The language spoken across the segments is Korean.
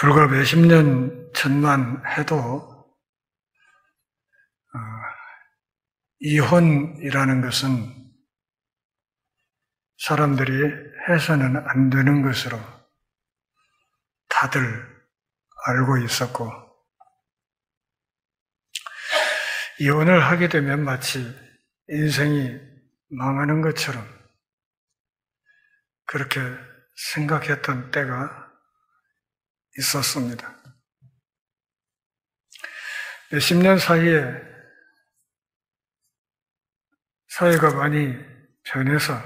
불과 몇십 년 전만 해도 이혼이라는 것은 사람들이 해서는 안 되는 것으로 다들 알고 있었고, 이혼을 하게 되면 마치 인생이 망하는 것처럼 그렇게 생각했던 때가 있었습니다. 몇십 년 사이에 사회가 많이 변해서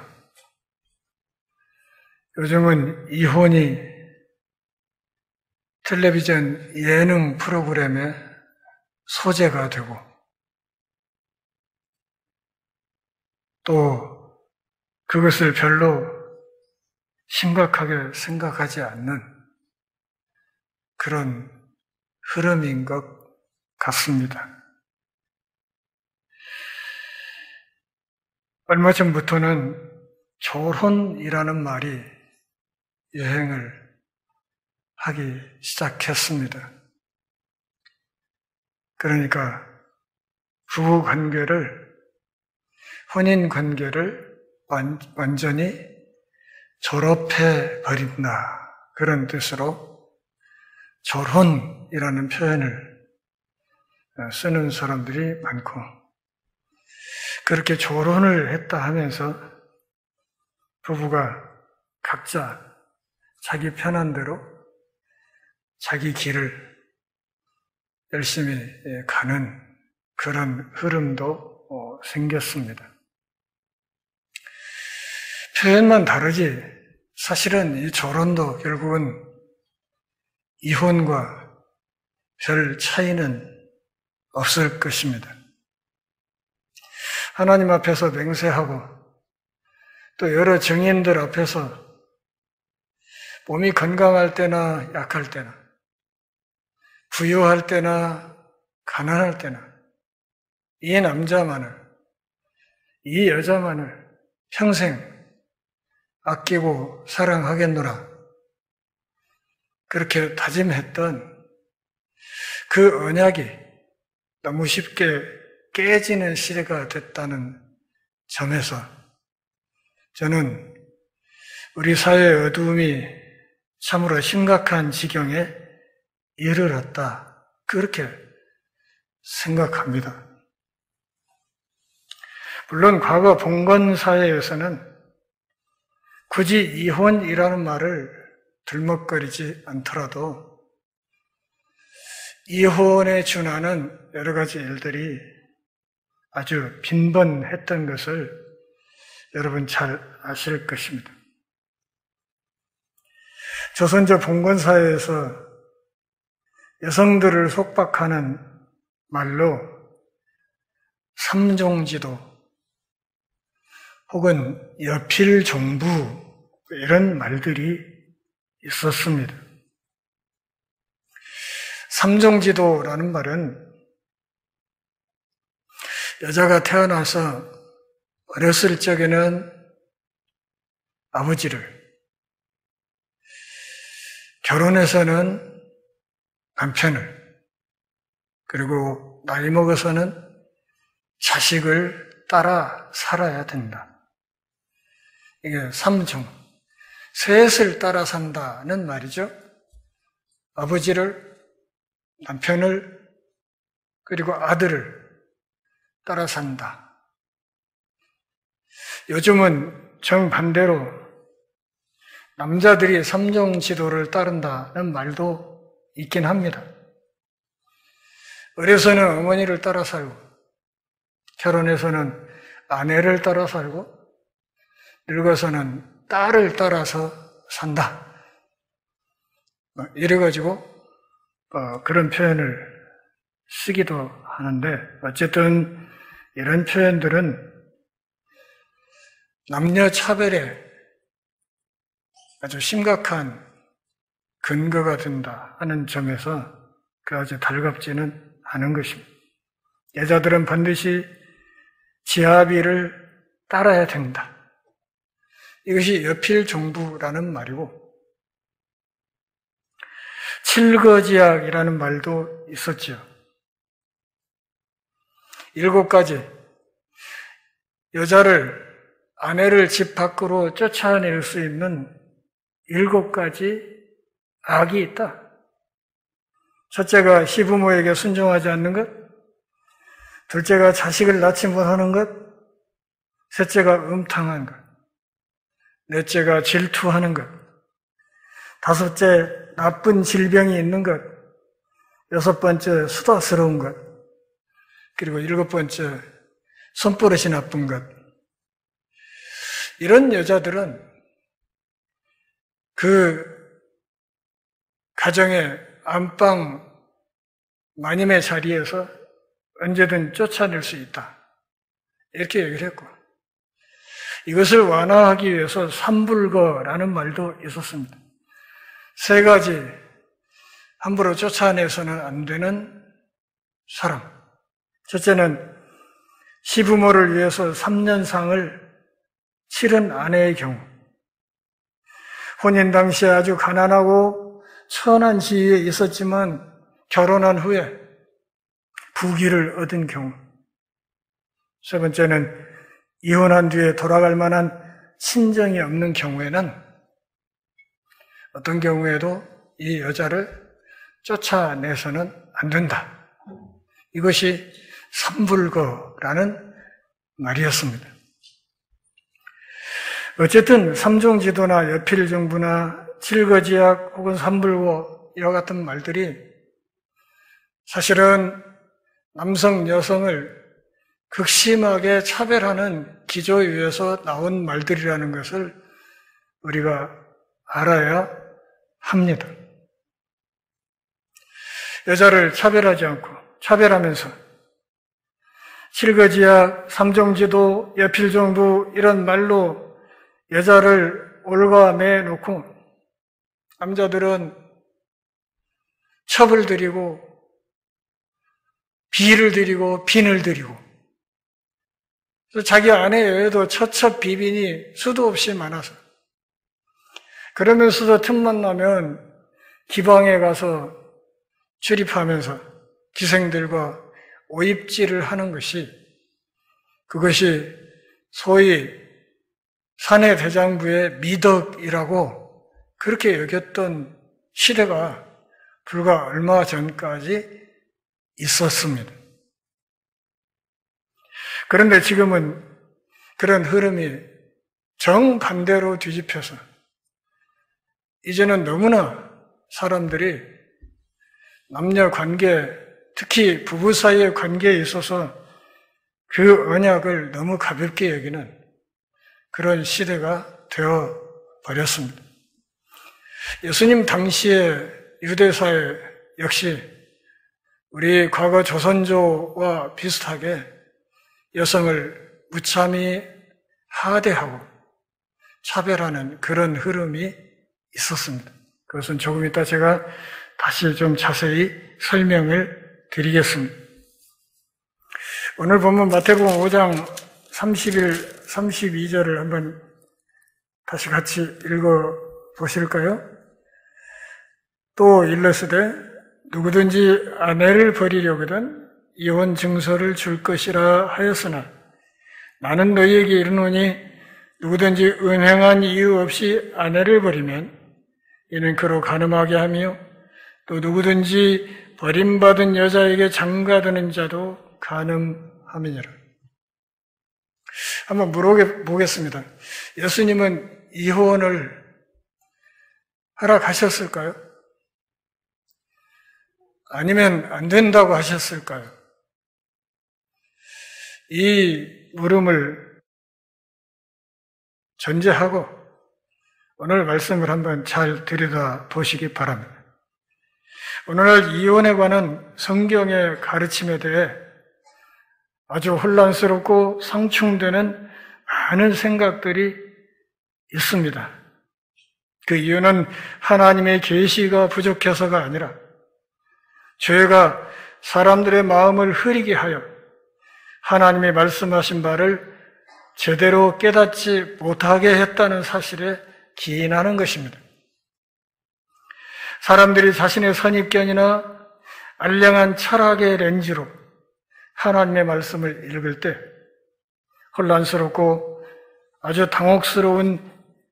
요즘은 이혼이 텔레비전 예능 프로그램의 소재가 되고, 또 그것을 별로 심각하게 생각하지 않는 그런 흐름인 것 같습니다. 얼마 전부터는 졸혼이라는 말이 유행을 하기 시작했습니다. 그러니까 부부 관계를, 혼인 관계를 완전히 졸업해 버린다, 그런 뜻으로 졸혼이라는 표현을 쓰는 사람들이 많고, 그렇게 졸혼을 했다 하면서 부부가 각자 자기 편한 대로 자기 길을 열심히 가는 그런 흐름도 생겼습니다. 표현만 다르지 사실은 이 졸혼도 결국은 이혼과 별 차이는 없을 것입니다. 하나님 앞에서 맹세하고 또 여러 증인들 앞에서 몸이 건강할 때나 약할 때나, 부유할 때나 가난할 때나 이 남자만을, 이 여자만을 평생 아끼고 사랑하겠노라, 그렇게 다짐했던 그 언약이 너무 쉽게 깨지는 시대가 됐다는 점에서 저는 우리 사회의 어두움이 참으로 심각한 지경에 이르렀다, 그렇게 생각합니다. 물론 과거 봉건 사회에서는 굳이 이혼이라는 말을 들먹거리지 않더라도 이혼에 준하는 여러 가지 일들이 아주 빈번했던 것을 여러분 잘 아실 것입니다. 조선조 봉건사회에서 여성들을 속박하는 말로 삼종지도 혹은 여필종부 이런 말들이 있었습니다. 삼종지도라는 말은 여자가 태어나서 어렸을 적에는 아버지를, 결혼해서는 남편을, 그리고 나이 먹어서는 자식을 따라 살아야 된다. 이게 삼종, 셋을 따라 산다는 말이죠. 아버지를, 남편을, 그리고 아들을 따라 산다. 요즘은 정반대로 남자들이 삼종 지도를 따른다는 말도 있긴 합니다. 어려서는 어머니를 따라 살고, 결혼해서는 아내를 따라 살고, 늙어서는 딸을 따라서 산다. 이래가지고 그런 표현을 쓰기도 하는데, 어쨌든 이런 표현들은 남녀 차별에 아주 심각한 근거가 된다 하는 점에서 아주 달갑지는 않은 것입니다. 여자들은 반드시 지아비를 따라야 된다. 이것이 여필종부라는 말이고, 칠거지약이라는 말도 있었지요. 7가지 여자를, 아내를 집 밖으로 쫓아낼 수 있는 7가지 악이 있다. 첫째가 시부모에게 순종하지 않는 것, 둘째가 자식을 낳지 못하는 것, 셋째가 음탕한 것, 넷째가 질투하는 것, 다섯째 나쁜 질병이 있는 것, 6번째 수다스러운 것, 그리고 7번째 손버릇이 나쁜 것. 이런 여자들은 그 가정의 안방 마님의 자리에서 언제든 쫓아낼 수 있다. 이렇게 얘기를 했고, 이것을 완화하기 위해서 삼불거라는 말도 있었습니다. 3가지 함부로 쫓아내서는 안 되는 사람. 첫째는 시부모를 위해서 3년상을 치른 아내의 경우, 혼인 당시에 아주 가난하고 천한 지위에 있었지만 결혼한 후에 부귀를 얻은 경우, 세 번째는 이혼한 뒤에 돌아갈 만한 친정이 없는 경우에는 어떤 경우에도 이 여자를 쫓아내서는 안 된다. 이것이 삼불거라는 말이었습니다. 어쨌든 삼종지도나 여필정부나 칠거지약 혹은 삼불거 이와 같은 말들이 사실은 남성, 여성을 극심하게 차별하는 기조에 의해서 나온 말들이라는 것을 우리가 알아야 합니다. 여자를 차별하지 않고 차별하면서 칠거지약, 삼종지도, 여필정부 이런 말로 여자를 올가매 놓고 남자들은 첩을 들이고 비를 들이고 빈을 들이고, 그래서 자기 아내 외에도 처첩 비빈이 수도 없이 많아서, 그러면서도 틈만 나면 기방에 가서 출입하면서 기생들과 오입질을 하는 것이, 그것이 소위 사내 대장부의 미덕이라고 그렇게 여겼던 시대가 불과 얼마 전까지 있었습니다. 그런데 지금은 그런 흐름이 정반대로 뒤집혀서 이제는 너무나 사람들이 남녀 관계, 특히 부부 사이의 관계에 있어서 그 언약을 너무 가볍게 여기는 그런 시대가 되어 버렸습니다. 예수님 당시의 유대사회 역시 우리 과거 조선조와 비슷하게 여성을 무참히 하대하고 차별하는 그런 흐름이 있었습니다. 그것은 조금 이따 제가 다시 좀 자세히 설명을 드리겠습니다. 오늘 본문 마태복음 5장 30일, 32절을 한번 다시 같이 읽어 보실까요? 또 일러스되 누구든지 아내를 버리려거든 이혼 증서를 줄 것이라 하였으나 나는 너희에게 이르노니 누구든지 은행한 이유 없이 아내를 버리면 이는 그로 간음하게 하며 또 누구든지 버림받은 여자에게 장가드는 자도 간음함이니라. 한번 물어보겠습니다. 예수님은 이혼을 허락하셨을까요? 아니면 안 된다고 하셨을까요? 이 물음을 전제하고 오늘 말씀을 한번 잘 들여다보시기 바랍니다. 오늘날 이혼에 관한 성경의 가르침에 대해 아주 혼란스럽고 상충되는 많은 생각들이 있습니다. 그 이유는 하나님의 계시가 부족해서가 아니라 죄가 사람들의 마음을 흐리게 하여 하나님이 말씀하신 바를 제대로 깨닫지 못하게 했다는 사실에 기인하는 것입니다. 사람들이 자신의 선입견이나 알량한 철학의 렌즈로 하나님의 말씀을 읽을 때 혼란스럽고 아주 당혹스러운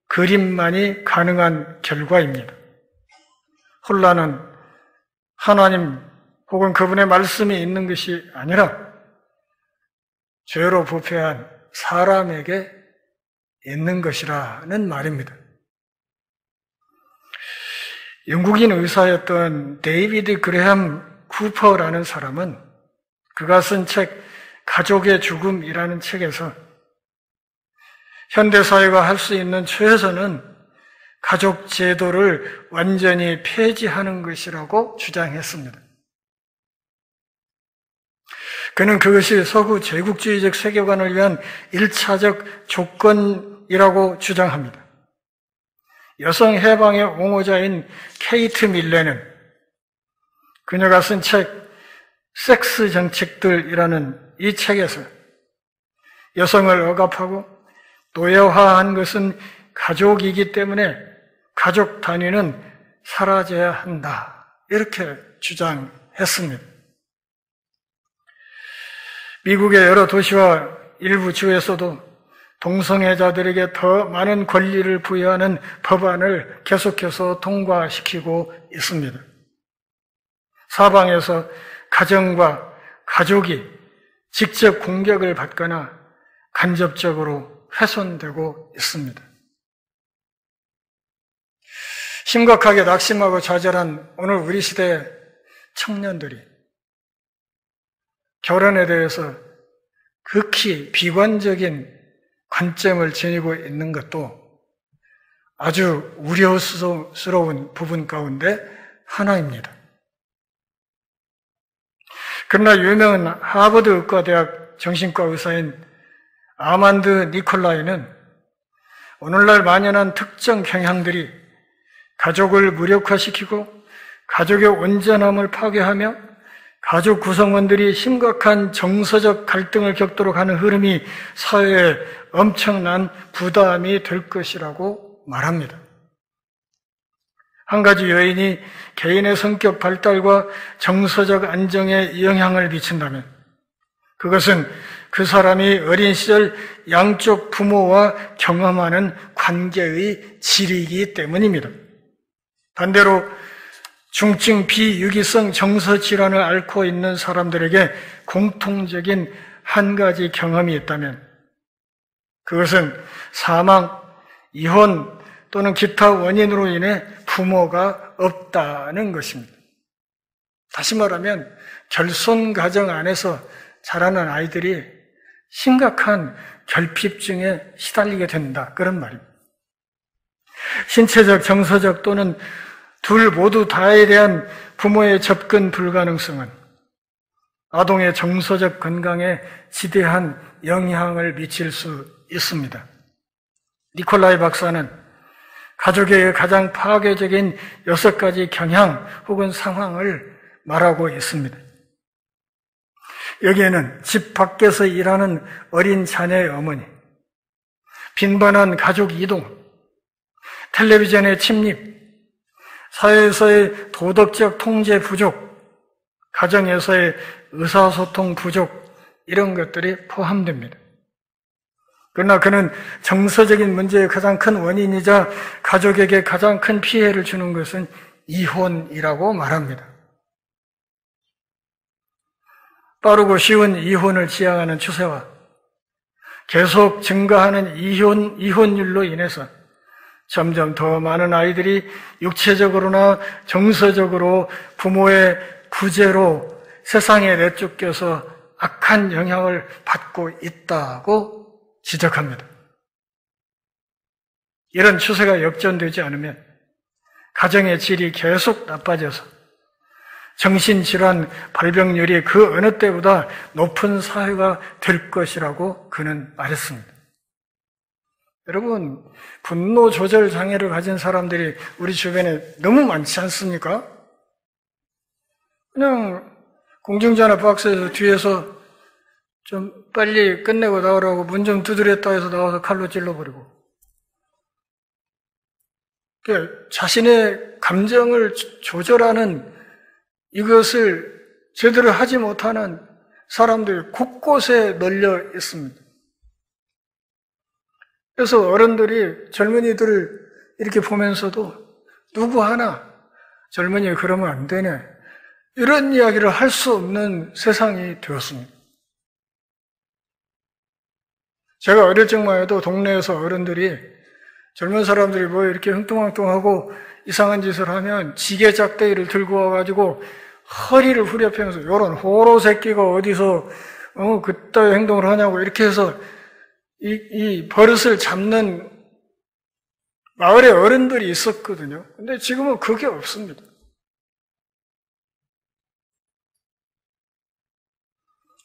그림만이 가능한 결과입니다. 혼란은 하나님 혹은 그분의 말씀이 있는 것이 아니라 죄로 부패한 사람에게 있는 것이라는 말입니다. 영국인 의사였던 데이비드 그레함 쿠퍼라는 사람은 그가 쓴 책 가족의 죽음이라는 책에서 현대사회가 할 수 있는 최선은 가족 제도를 완전히 폐지하는 것이라고 주장했습니다. 그는 그것이 서구 제국주의적 세계관을 위한 1차적 조건이라고 주장합니다. 여성 해방의 옹호자인 케이트 밀레는 그녀가 쓴 책 섹스 정책들이라는 이 책에서 여성을 억압하고 노예화한 것은 가족이기 때문에 가족 단위는 사라져야 한다. 이렇게 주장했습니다. 미국의 여러 도시와 일부 주에서도 동성애자들에게 더 많은 권리를 부여하는 법안을 계속해서 통과시키고 있습니다. 사방에서 가정과 가족이 직접 공격을 받거나 간접적으로 훼손되고 있습니다. 심각하게 낙심하고 좌절한 오늘 우리 시대 청년들이 결혼에 대해서 극히 비관적인 관점을 지니고 있는 것도 아주 우려스러운 부분 가운데 하나입니다. 그러나 유명한 하버드 의과대학 정신과 의사인 아만드 니콜라이는 오늘날 만연한 특정 경향들이 가족을 무력화시키고 가족의 온전함을 파괴하며 가족 구성원들이 심각한 정서적 갈등을 겪도록 하는 흐름이 사회에 엄청난 부담이 될 것이라고 말합니다. 한 가지 요인이 개인의 성격 발달과 정서적 안정에 영향을 미친다면 그것은 그 사람이 어린 시절 양쪽 부모와 경험하는 관계의 질이기 때문입니다. 반대로 중증 비유기성 정서 질환을 앓고 있는 사람들에게 공통적인 한 가지 경험이 있다면 그것은 사망, 이혼 또는 기타 원인으로 인해 부모가 없다는 것입니다. 다시 말하면 결손 가정 안에서 자라는 아이들이 심각한 결핍증에 시달리게 된다. 그런 말입니다. 신체적, 정서적 또는 둘 모두 다에 대한 부모의 접근 불가능성은 아동의 정서적 건강에 지대한 영향을 미칠 수 있습니다. 니콜라이 박사는 가족에게 가장 파괴적인 6가지 경향 혹은 상황을 말하고 있습니다. 여기에는 집 밖에서 일하는 어린 자녀의 어머니, 빈번한 가족 이동, 텔레비전의 침입, 사회에서의 도덕적 통제 부족, 가정에서의 의사소통 부족, 이런 것들이 포함됩니다. 그러나 그는 정서적인 문제의 가장 큰 원인이자 가족에게 가장 큰 피해를 주는 것은 이혼이라고 말합니다. 빠르고 쉬운 이혼을 지향하는 추세와 계속 증가하는 이혼율로 인해서 점점 더 많은 아이들이 육체적으로나 정서적으로 부모의 구제로 세상에 내쫓겨서 악한 영향을 받고 있다고 지적합니다. 이런 추세가 역전되지 않으면 가정의 질이 계속 나빠져서 정신질환 발병률이 그 어느 때보다 높은 사회가 될 것이라고 그는 말했습니다. 여러분, 분노 조절 장애를 가진 사람들이 우리 주변에 너무 많지 않습니까? 그냥 공중전화 박스에서 뒤에서 좀 빨리 끝내고 나오라고 문 좀 두드렸다 해서 나와서 칼로 찔러버리고 자신의 감정을 조절하는 이것을 제대로 하지 못하는 사람들이 곳곳에 널려 있습니다. 그래서 어른들이 젊은이들을 이렇게 보면서도 누구 하나 젊은이 그러면 안 되네, 이런 이야기를 할 수 없는 세상이 되었습니다. 제가 어릴 적만 해도 동네에서 어른들이 젊은 사람들이 뭐 이렇게 흥뚱흥뚱하고 이상한 짓을 하면 지게 짝대기를 들고 와가지고 허리를 후려펴면서 요런 호로 새끼가 어디서 그따위 행동을 하냐고 이렇게 해서 이 버릇을 잡는 마을의 어른들이 있었거든요. 근데 지금은 그게 없습니다.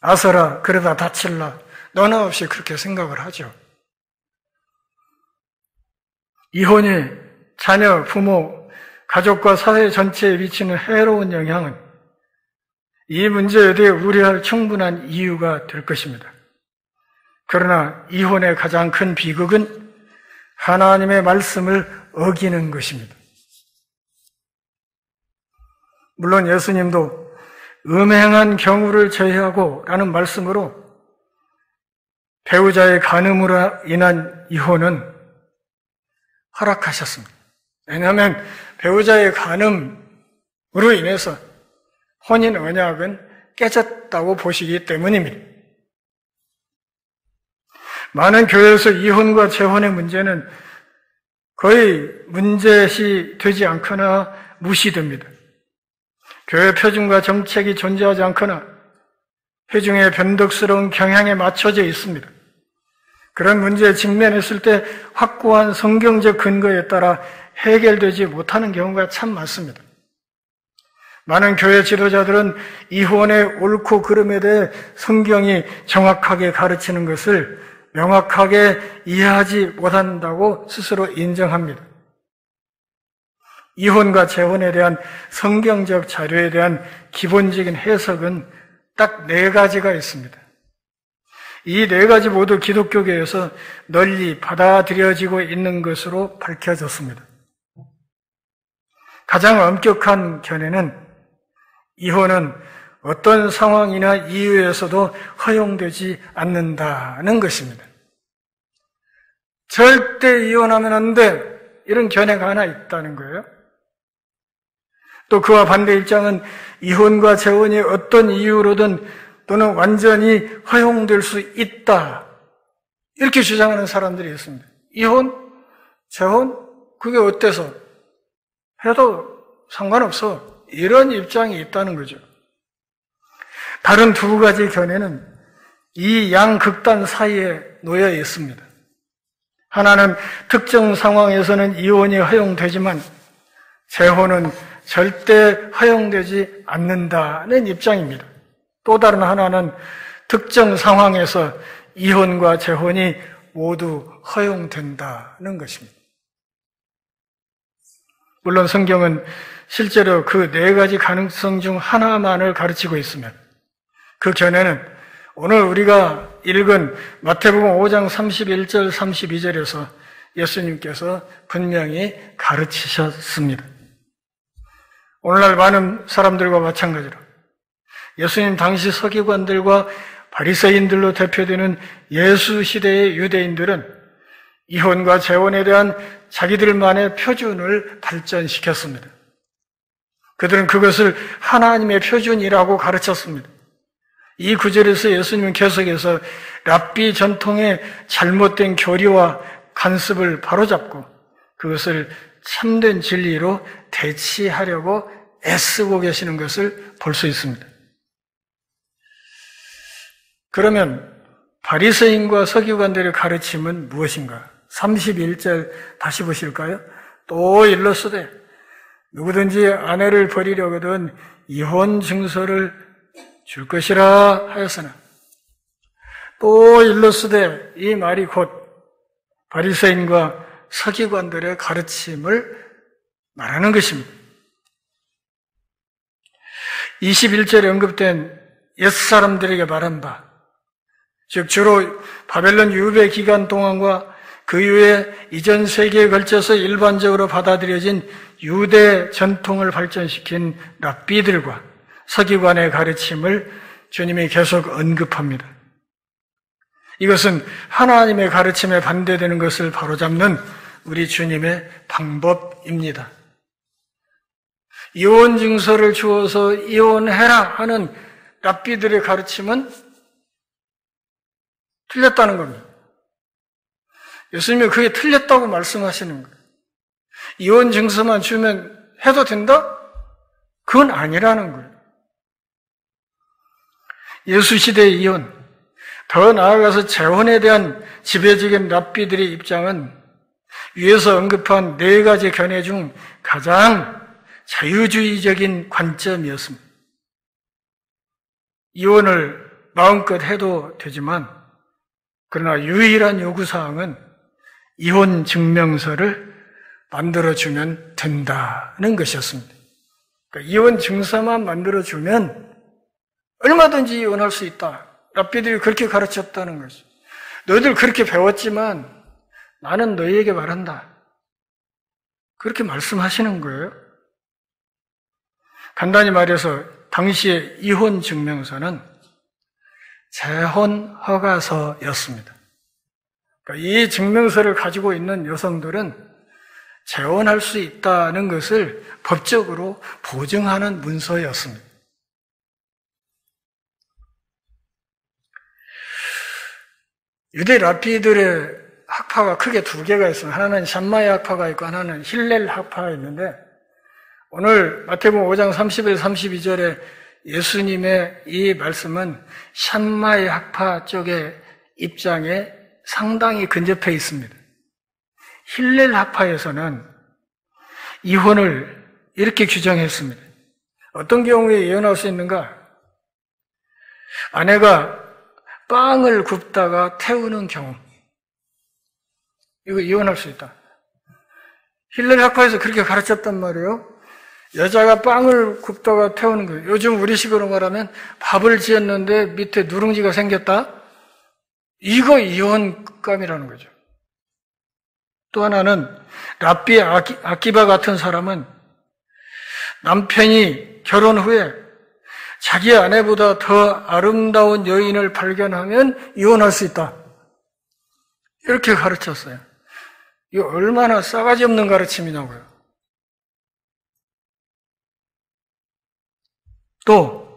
아서라 그러다 다칠라 너나 없이 그렇게 생각을 하죠. 이혼이 자녀, 부모, 가족과 사회 전체에 미치는 해로운 영향은 이 문제에 대해 우려할 충분한 이유가 될 것입니다. 그러나 이혼의 가장 큰 비극은 하나님의 말씀을 어기는 것입니다. 물론 예수님도 음행한 경우를 제외하고 라는 말씀으로 배우자의 간음으로 인한 이혼은 허락하셨습니다. 왜냐하면 배우자의 간음으로 인해서 혼인 언약은 깨졌다고 보시기 때문입니다. 많은 교회에서 이혼과 재혼의 문제는 거의 문제시 되지 않거나 무시됩니다. 교회 표준과 정책이 존재하지 않거나 회중의 변덕스러운 경향에 맞춰져 있습니다. 그런 문제에 직면했을 때 확고한 성경적 근거에 따라 해결되지 못하는 경우가 참 많습니다. 많은 교회 지도자들은 이혼의 옳고 그름에 대해 성경이 정확하게 가르치는 것을 명확하게 이해하지 못한다고 스스로 인정합니다. 이혼과 재혼에 대한 성경적 자료에 대한 기본적인 해석은 딱 4가지가 있습니다. 이 4가지 모두 기독교계에서 널리 받아들여지고 있는 것으로 밝혀졌습니다. 가장 엄격한 견해는 이혼은 어떤 상황이나 이유에서도 허용되지 않는다는 것입니다. 절대 이혼하면 안 돼, 이런 견해가 하나 있다는 거예요. 또 그와 반대 입장은 이혼과 재혼이 어떤 이유로든 또는 완전히 허용될 수 있다, 이렇게 주장하는 사람들이 있습니다. 이혼, 재혼, 그게 어때서 해도 상관없어, 이런 입장이 있다는 거죠. 다른 2가지 견해는 이 양극단 사이에 놓여 있습니다. 하나는 특정 상황에서는 이혼이 허용되지만 재혼은 절대 허용되지 않는다는 입장입니다. 또 다른 하나는 특정 상황에서 이혼과 재혼이 모두 허용된다는 것입니다. 물론 성경은 실제로 그 4가지 가능성 중 하나만을 가르치고 있으면 그 견해는 오늘 우리가 읽은 마태복음 5장 31절 32절에서 예수님께서 분명히 가르치셨습니다. 오늘날 많은 사람들과 마찬가지로 예수님 당시 서기관들과 바리새인들로 대표되는 예수 시대의 유대인들은 이혼과 재혼에 대한 자기들만의 표준을 발전시켰습니다. 그들은 그것을 하나님의 표준이라고 가르쳤습니다. 이 구절에서 예수님은 계속해서 랍비 전통의 잘못된 교리와 관습을 바로잡고 그것을 참된 진리로 대치하려고 애쓰고 계시는 것을 볼 수 있습니다. 그러면 바리새인과 서기관들의 가르침은 무엇인가? 31절 다시 보실까요? 또 일러스되 누구든지 아내를 버리려거든 이혼 증서를 줄 것이라 하였으나, 또 일러스되, 이 말이 곧 바리새인과 서기관들의 가르침을 말하는 것입니다. 21절에 언급된 옛사람들에게 말한 바, 즉 주로 바벨론 유배 기간 동안과 그 이후에 이전 세기에 걸쳐서 일반적으로 받아들여진 유대 전통을 발전시킨 랍비들과 서기관의 가르침을 주님이 계속 언급합니다. 이것은 하나님의 가르침에 반대되는 것을 바로잡는 우리 주님의 방법입니다. 이혼 증서를 주어서 이혼해라 하는 랍비들의 가르침은 틀렸다는 겁니다. 예수님이 그게 틀렸다고 말씀하시는 거예요. 이혼 증서만 주면 해도 된다? 그건 아니라는 거예요. 예수 시대의 이혼, 더 나아가서 재혼에 대한 지배적인 랍비들의 입장은 위에서 언급한 4가지 견해 중 가장 자유주의적인 관점이었습니다. 이혼을 마음껏 해도 되지만 그러나 유일한 요구사항은 이혼 증명서를 만들어주면 된다는 것이었습니다. 그러니까 이혼 증서만 만들어주면 얼마든지 이혼할 수 있다. 랍비들이 그렇게 가르쳤다는 거죠. 너희들 그렇게 배웠지만 나는 너희에게 말한다. 그렇게 말씀하시는 거예요. 간단히 말해서 당시의 이혼 증명서는 재혼 허가서였습니다. 그러니까 이 증명서를 가지고 있는 여성들은 재혼할 수 있다는 것을 법적으로 보증하는 문서였습니다. 유대 랍비들의 학파가 크게 2개가 있습니다. 하나는 샴마이 학파가 있고 하나는 힐렐 학파가 있는데 오늘 마태복음 5장 31, 32절에 예수님의 이 말씀은 샴마이 학파 쪽의 입장에 상당히 근접해 있습니다. 힐렐 학파에서는 이혼을 이렇게 규정했습니다. 어떤 경우에 이혼할 수 있는가? 아내가 빵을 굽다가 태우는 경우, 이거 이혼할 수 있다. 힐렐 학파에서 그렇게 가르쳤단 말이에요. 여자가 빵을 굽다가 태우는 거예요. 요즘 우리식으로 말하면 밥을 지었는데 밑에 누룽지가 생겼다? 이거 이혼감이라는 거죠. 또 하나는 랍비 아키바 같은 사람은 남편이 결혼 후에 자기 아내보다 더 아름다운 여인을 발견하면 이혼할 수 있다. 이렇게 가르쳤어요. 이거 얼마나 싸가지 없는 가르침이냐고요. 또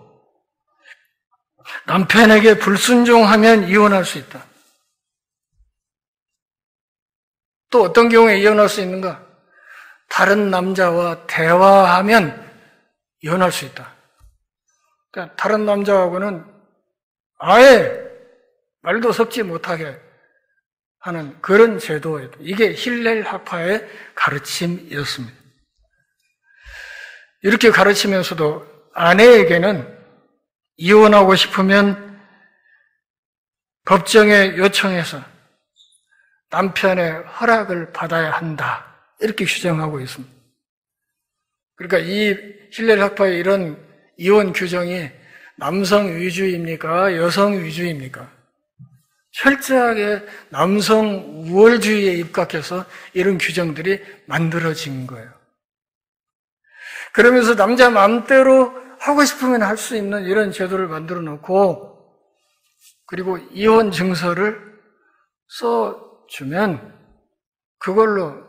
남편에게 불순종하면 이혼할 수 있다. 또 어떤 경우에 이혼할 수 있는가? 다른 남자와 대화하면 이혼할 수 있다. 그러니까 다른 남자하고는 아예 말도 섞지 못하게 하는 그런 제도예요. 이게 힐렐 학파의 가르침이었습니다. 이렇게 가르치면서도 아내에게는 이혼하고 싶으면 법정에 요청해서 남편의 허락을 받아야 한다. 이렇게 규정하고 있습니다. 그러니까 이 힐렐 학파의 이런 이혼 규정이 남성 위주입니까? 여성 위주입니까? 철저하게 남성 우월주의에 입각해서 이런 규정들이 만들어진 거예요. 그러면서 남자 마음대로 하고 싶으면 할 수 있는 이런 제도를 만들어 놓고 그리고 이혼 증서를 써주면 그걸로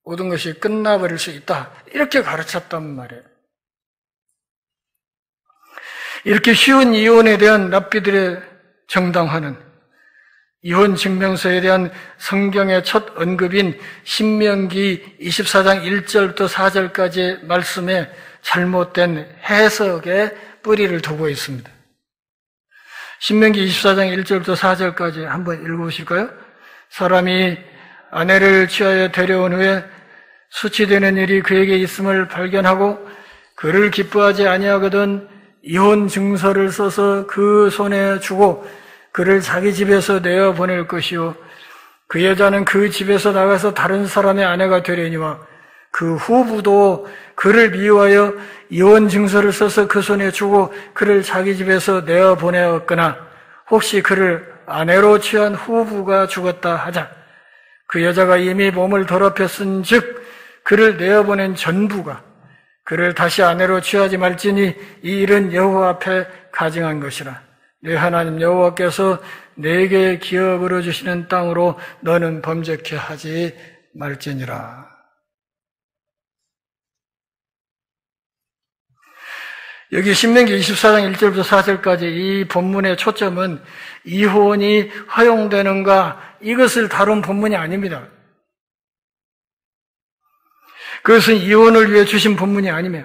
모든 것이 끝나버릴 수 있다. 이렇게 가르쳤단 말이에요. 이렇게 쉬운 이혼에 대한 랍비들의 정당화는 이혼 증명서에 대한 성경의 첫 언급인 신명기 24장 1절부터 4절까지의 말씀에 잘못된 해석에 뿌리를 두고 있습니다. 신명기 24장 1절부터 4절까지 한번 읽어보실까요? 사람이 아내를 취하여 데려온 후에 수치되는 일이 그에게 있음을 발견하고 그를 기뻐하지 아니하거든 이혼 증서를 써서 그 손에 주고 그를 자기 집에서 내어보낼 것이요 그 여자는 그 집에서 나가서 다른 사람의 아내가 되려니와 그 후부도 그를 미워하여 이혼 증서를 써서 그 손에 주고 그를 자기 집에서 내어보내었거나 혹시 그를 아내로 취한 후부가 죽었다 하자 그 여자가 이미 몸을 더럽혔은 즉 그를 내어보낸 전부가 그를 다시 아내로 취하지 말지니 이 일은 여호와 앞에 가증한 것이라. 네 하나님 여호와께서 내게 기업으로 주시는 땅으로 너는 범죄케 하지 말지니라. 여기 신명기 24장 1절부터 4절까지 이 본문의 초점은 이혼이 허용되는가 이것을 다룬 본문이 아닙니다. 그것은 이혼을 위해 주신 본문이 아니며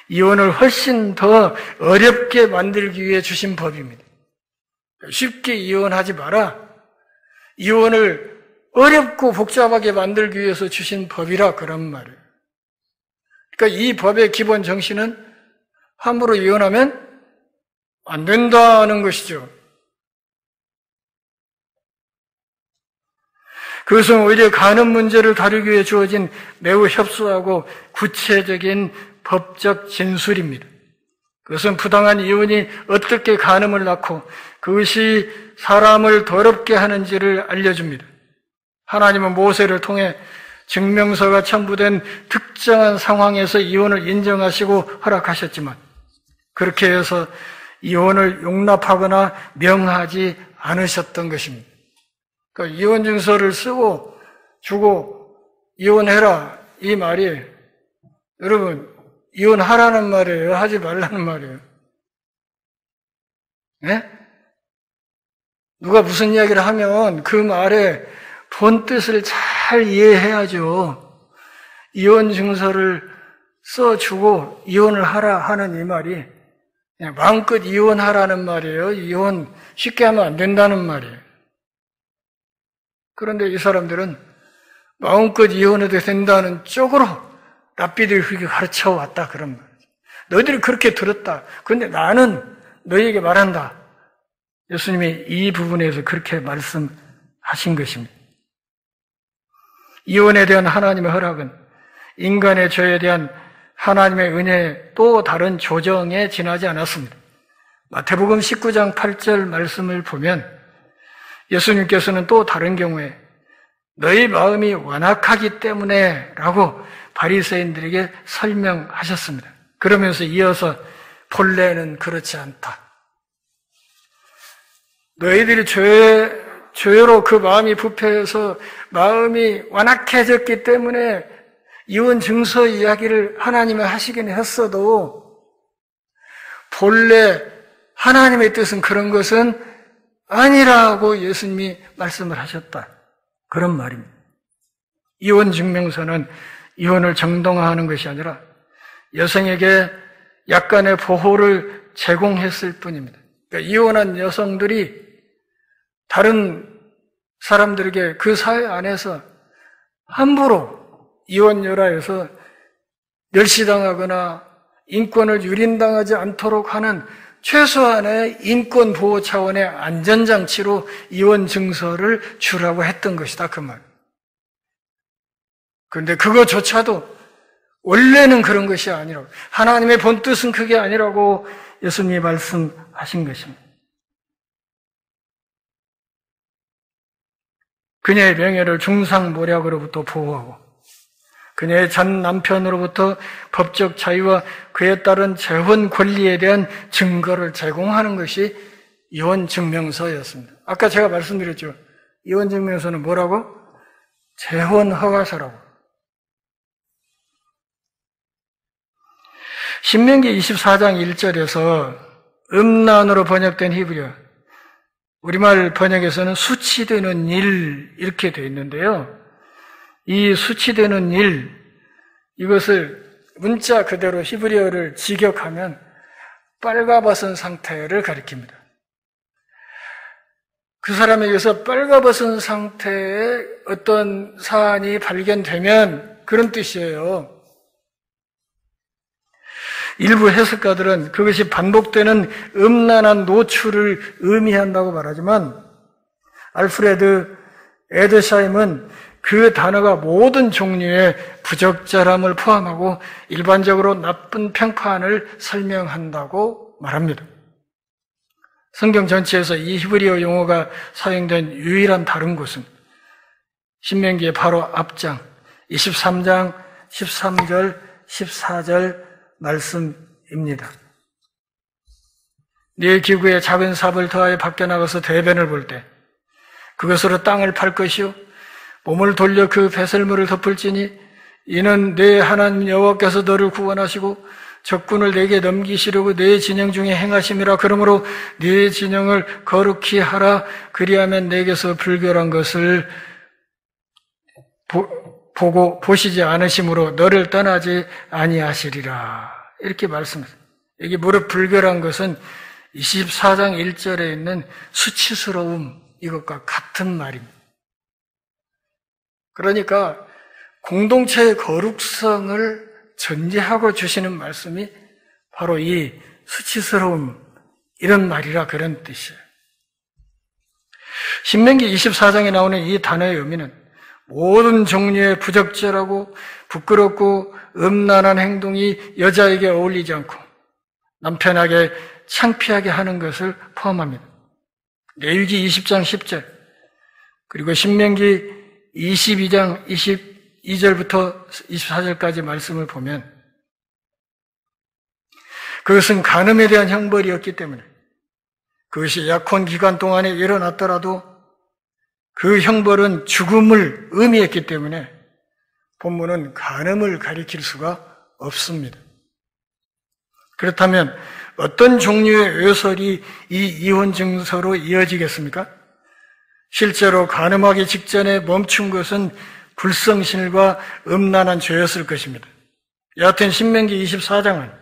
이혼을 훨씬 더 어렵게 만들기 위해 주신 법입니다. 쉽게 이혼하지 마라. 이혼을 어렵고 복잡하게 만들기 위해서 주신 법이라 그런 말이에요. 그러니까 이 법의 기본 정신은 함부로 이혼하면 안 된다는 것이죠. 그것은 오히려 간음 문제를 다루기 위해 주어진 매우 협소하고 구체적인 법적 진술입니다. 그것은 부당한 이혼이 어떻게 간음을 낳고 그것이 사람을 더럽게 하는지를 알려줍니다. 하나님은 모세를 통해 증명서가 첨부된 특정한 상황에서 이혼을 인정하시고 허락하셨지만 그렇게 해서 이혼을 용납하거나 명하지 않으셨던 것입니다. 그러니까 이혼 증서를 쓰고 주고 이혼해라 이 말이 여러분 이혼하라는 말이에요? 하지 말라는 말이에요? 네? 누가 무슨 이야기를 하면 그 말의 본 뜻을 잘 이해해야죠. 이혼 증서를 써주고 이혼을 하라 하는 이 말이 그냥 마음껏 이혼하라는 말이에요. 이혼 쉽게 하면 안 된다는 말이에요. 그런데 이 사람들은 마음껏 이혼해도 된다는 쪽으로 랍비들이 그렇게 가르쳐 왔다 그런 말이죠. 너희들이 그렇게 들었다. 그런데 나는 너희에게 말한다. 예수님이 이 부분에서 그렇게 말씀하신 것입니다. 이혼에 대한 하나님의 허락은 인간의 죄에 대한 하나님의 은혜에 또 다른 조정에 지나지 않았습니다. 마태복음 19장 8절 말씀을 보면 예수님께서는 또 다른 경우에 너희 마음이 완악하기 때문에 라고 바리새인들에게 설명하셨습니다. 그러면서 이어서 본래는 그렇지 않다. 너희들이 죄로 그 마음이 부패해서 마음이 완악해졌기 때문에 이혼 증서 이야기를 하나님이 하시긴 했어도 본래 하나님의 뜻은 그런 것은 아니라고 예수님이 말씀을 하셨다. 그런 말입니다. 이혼 증명서는 이혼을 정당화하는 것이 아니라 여성에게 약간의 보호를 제공했을 뿐입니다. 그러니까 이혼한 여성들이 다른 사람들에게 그 사회 안에서 함부로 이혼녀라해서 멸시당하거나 인권을 유린당하지 않도록 하는 최소한의 인권 보호 차원의 안전장치로 이혼 증서를 주라고 했던 것이다 그 말. 그런데 그거조차도 원래는 그런 것이 아니라고 하나님의 본뜻은 그게 아니라고 예수님이 말씀하신 것입니다. 그녀의 명예를 중상모략으로부터 보호하고 그녀의 전 남편으로부터 법적 자유와 그에 따른 재혼 권리에 대한 증거를 제공하는 것이 이혼 증명서였습니다. 아까 제가 말씀드렸죠. 이혼 증명서는 뭐라고? 재혼 허가서라고. 신명기 24장 1절에서 음란으로 번역된 히브리어, 우리말 번역에서는 수치되는 일 이렇게 되어 있는데요. 이 수치되는 일, 이것을 문자 그대로 히브리어를 직역하면 빨가벗은 상태를 가리킵니다. 그 사람에게서 빨가벗은 상태의 어떤 사안이 발견되면 그런 뜻이에요. 일부 해석가들은 그것이 반복되는 음란한 노출을 의미한다고 말하지만 알프레드 에드샤임은 그 단어가 모든 종류의 부적절함을 포함하고 일반적으로 나쁜 평판을 설명한다고 말합니다. 성경 전체에서 이 히브리어 용어가 사용된 유일한 다른 곳은 신명기의 바로 앞장 23장 13절 14절 말씀입니다. 네 기구에 작은 삽을 더하여 밖에 나가서 대변을 볼 때 그것으로 땅을 팔 것이요 몸을 돌려 그 배설물을 덮을지니 이는 내 하나님 여호와께서 너를 구원하시고 적군을 내게 넘기시려고 내 진영 중에 행하심이라. 그러므로 네 진영을 거룩히 하라. 그리하면 내게서 불결한 것을 보시지 않으심으로 너를 떠나지 아니하시리라. 이렇게 말씀하세요. 여기 무릇 불결한 것은 24장 1절에 있는 수치스러움, 이것과 같은 말입니다. 그러니까 공동체의 거룩성을 전제하고 주시는 말씀이 바로 이 수치스러움, 이런 말이라 그런 뜻이에요. 신명기 24장에 나오는 이 단어의 의미는 모든 종류의 부적절하고 부끄럽고 음란한 행동이 여자에게 어울리지 않고 남편에게 창피하게 하는 것을 포함합니다. 레위기 20장 10절 그리고 신명기 22장 22절부터 24절까지 말씀을 보면 그것은 간음에 대한 형벌이었기 때문에 그것이 약혼 기간 동안에 일어났더라도 그 형벌은 죽음을 의미했기 때문에 본문은 간음을 가리킬 수가 없습니다. 그렇다면 어떤 종류의 외설이 이 이혼 증서로 이어지겠습니까? 실제로 간음하기 직전에 멈춘 것은 불성실과 음란한 죄였을 것입니다. 여하튼 신명기 24장은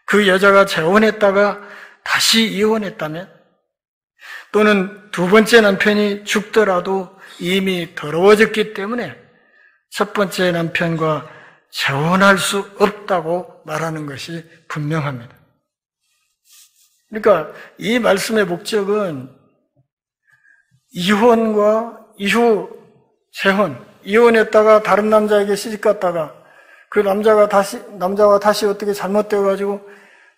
그 여자가 재혼했다가 다시 이혼했다면 또는 두 번째 남편이 죽더라도 이미 더러워졌기 때문에 첫 번째 남편과 재혼할 수 없다고 말하는 것이 분명합니다. 그러니까 이 말씀의 목적은 이혼과 이후 재혼, 이혼했다가 다른 남자에게 시집갔다가 그 남자와 다시 어떻게 잘못되어가지고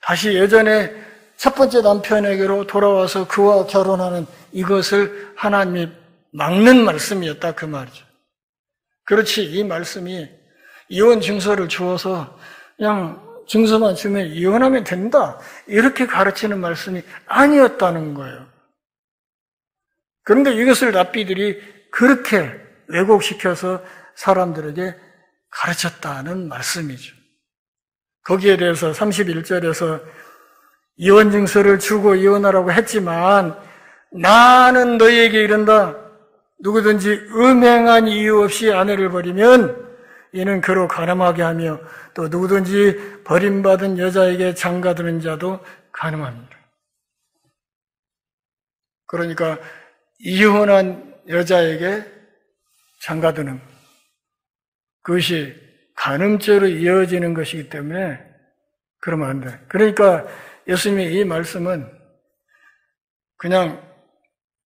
다시 예전에 첫 번째 남편에게로 돌아와서 그와 결혼하는 이것을 하나님이 막는 말씀이었다 그 말이죠. 그렇지, 이 말씀이 이혼 증서를 주어서 그냥 증서만 주면 이혼하면 된다 이렇게 가르치는 말씀이 아니었다는 거예요. 그런데 이것을 랍비들이 그렇게 왜곡시켜서 사람들에게 가르쳤다는 말씀이죠. 거기에 대해서 31절에서 이혼 증서를 주고 이혼하라고 했지만 나는 너희에게 이른다. 누구든지 음행한 이유 없이 아내를 버리면 이는 그로 간음하게 하며 또 누구든지 버림받은 여자에게 장가드는 자도 간음합니다. 그러니까 이혼한 여자에게 장가드는 그것이 간음죄로 이어지는 것이기 때문에 그러면 안 돼. 그러니까 예수님의 이 말씀은 그냥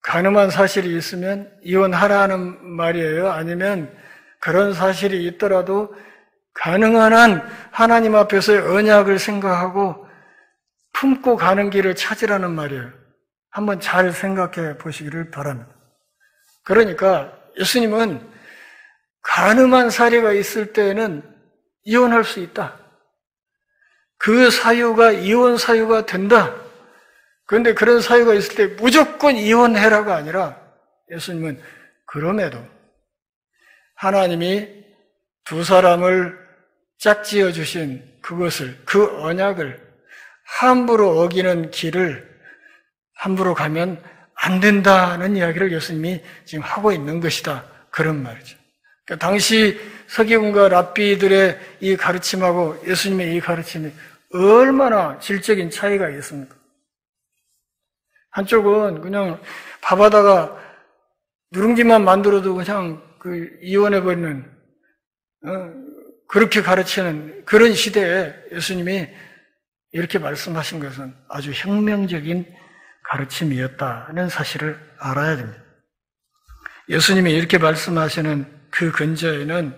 간음한 사실이 있으면 이혼하라는 말이에요? 아니면 그런 사실이 있더라도 가능한 한 하나님 앞에서의 언약을 생각하고 품고 가는 길을 찾으라는 말이에요. 한번 잘 생각해 보시기를 바랍니다. 그러니까 예수님은 간음한 사례가 있을 때에는 이혼할 수 있다. 그 사유가 이혼 사유가 된다. 그런데 그런 사유가 있을 때 무조건 이혼해라가 아니라 예수님은 그럼에도 하나님이 두 사람을 짝지어 주신 그것을, 그 언약을 함부로 어기는 길을 함부로 가면 안 된다는 이야기를 예수님이 지금 하고 있는 것이다. 그런 말이죠. 그러니까 당시 서기관과 랍비들의 이 가르침하고 예수님의 이 가르침이 얼마나 질적인 차이가 있습니까? 한쪽은 그냥 밥하다가 누룽지만 만들어도 그냥 이혼해버리는, 그렇게 가르치는 그런 시대에 예수님이 이렇게 말씀하신 것은 아주 혁명적인 가르침이었다는 사실을 알아야 됩니다. 예수님이 이렇게 말씀하시는 그 근저에는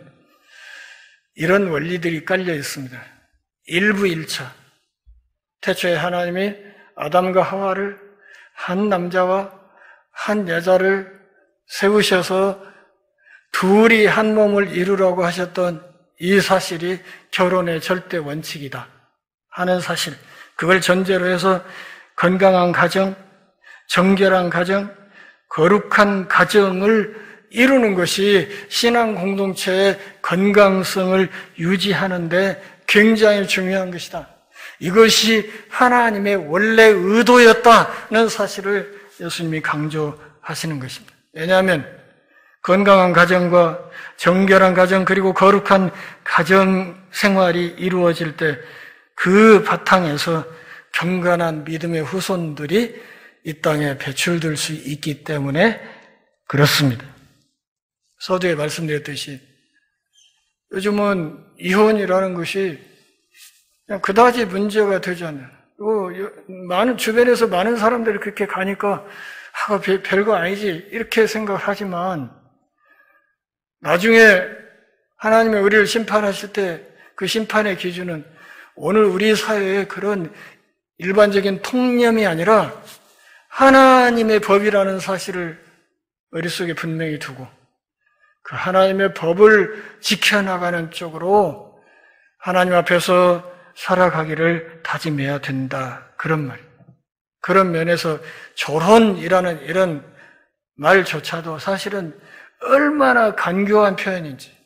이런 원리들이 깔려 있습니다. 일부 1차. 태초에 하나님이 아담과 하와를 한 남자와 한 여자를 세우셔서 둘이 한 몸을 이루라고 하셨던 이 사실이 결혼의 절대 원칙이다 하는 사실, 그걸 전제로 해서 건강한 가정, 정결한 가정, 거룩한 가정을 이루는 것이 신앙 공동체의 건강성을 유지하는데 굉장히 중요한 것이다. 이것이 하나님의 원래 의도였다는 사실을 예수님이 강조하시는 것입니다. 왜냐하면 건강한 가정과 정결한 가정 그리고 거룩한 가정 생활이 이루어질 때 그 바탕에서 경건한 믿음의 후손들이 이 땅에 배출될 수 있기 때문에 그렇습니다. 서두에 말씀드렸듯이 요즘은 이혼이라는 것이 그냥 그다지 문제가 되지 않아요. 주변에서 많은 사람들이 그렇게 가니까 별거 아니지 이렇게 생각하지만 나중에 하나님의 우리를 심판하실 때 그 심판의 기준은 오늘 우리 사회의 그런 일반적인 통념이 아니라 하나님의 법이라는 사실을 머릿속에 분명히 두고 그 하나님의 법을 지켜나가는 쪽으로 하나님 앞에서 살아가기를 다짐해야 된다. 그런 말. 그런 면에서 결혼이라는 이런 말조차도 사실은 얼마나 간교한 표현인지,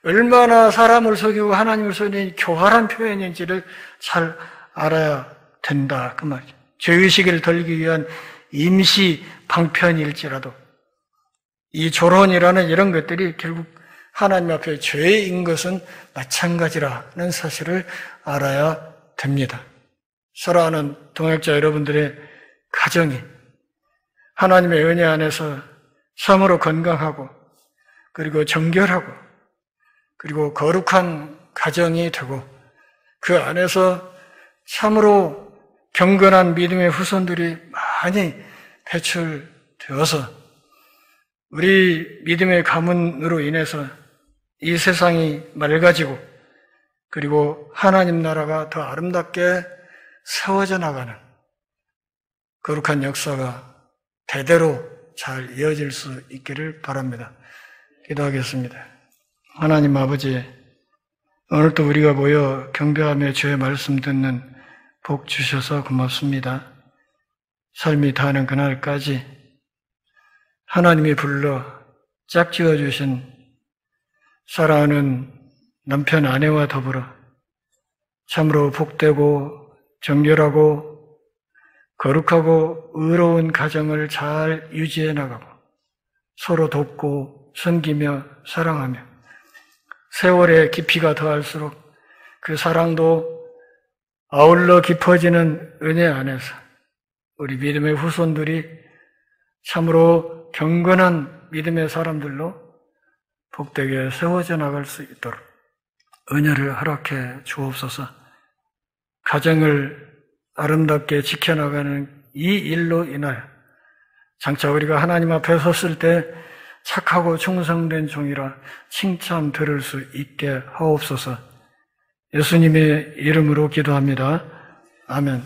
얼마나 사람을 속이고 하나님을 속이는 교활한 표현인지를 잘 알아야 된다. 그 말이죠. 죄의식을 덜기 위한 임시 방편일지라도 이 조론이라는 이런 것들이 결국 하나님 앞에 죄인 것은 마찬가지라는 사실을 알아야 됩니다. 사랑하는 동역자 여러분들의 가정이 하나님의 은혜 안에서 참으로 건강하고 그리고 정결하고 그리고 거룩한 가정이 되고 그 안에서 참으로 경건한 믿음의 후손들이 많이 배출되어서 우리 믿음의 가문으로 인해서 이 세상이 맑아지고 그리고 하나님 나라가 더 아름답게 세워져 나가는 거룩한 역사가 대대로 잘 이어질 수 있기를 바랍니다. 기도하겠습니다. 하나님 아버지, 오늘도 우리가 모여 경배하며 주의 말씀 듣는 복 주셔서 고맙습니다. 삶이 다하는 그날까지 하나님이 불러 짝지어 주신 사랑하는 남편 아내와 더불어 참으로 복되고 정결하고 거룩하고 의로운 가정을 잘 유지해 나가고 서로 돕고 섬기며 사랑하며 세월의 깊이가 더할수록 그 사랑도 아울러 깊어지는 은혜 안에서 우리 믿음의 후손들이 참으로 경건한 믿음의 사람들로 복되게 세워져 나갈 수 있도록 은혜를 허락해 주옵소서. 가정을 아름답게 지켜나가는 이 일로 인하여 장차 우리가 하나님 앞에 섰을 때 착하고 충성된 종이라 칭찬 들을 수 있게 하옵소서. 예수님의 이름으로 기도합니다. 아멘.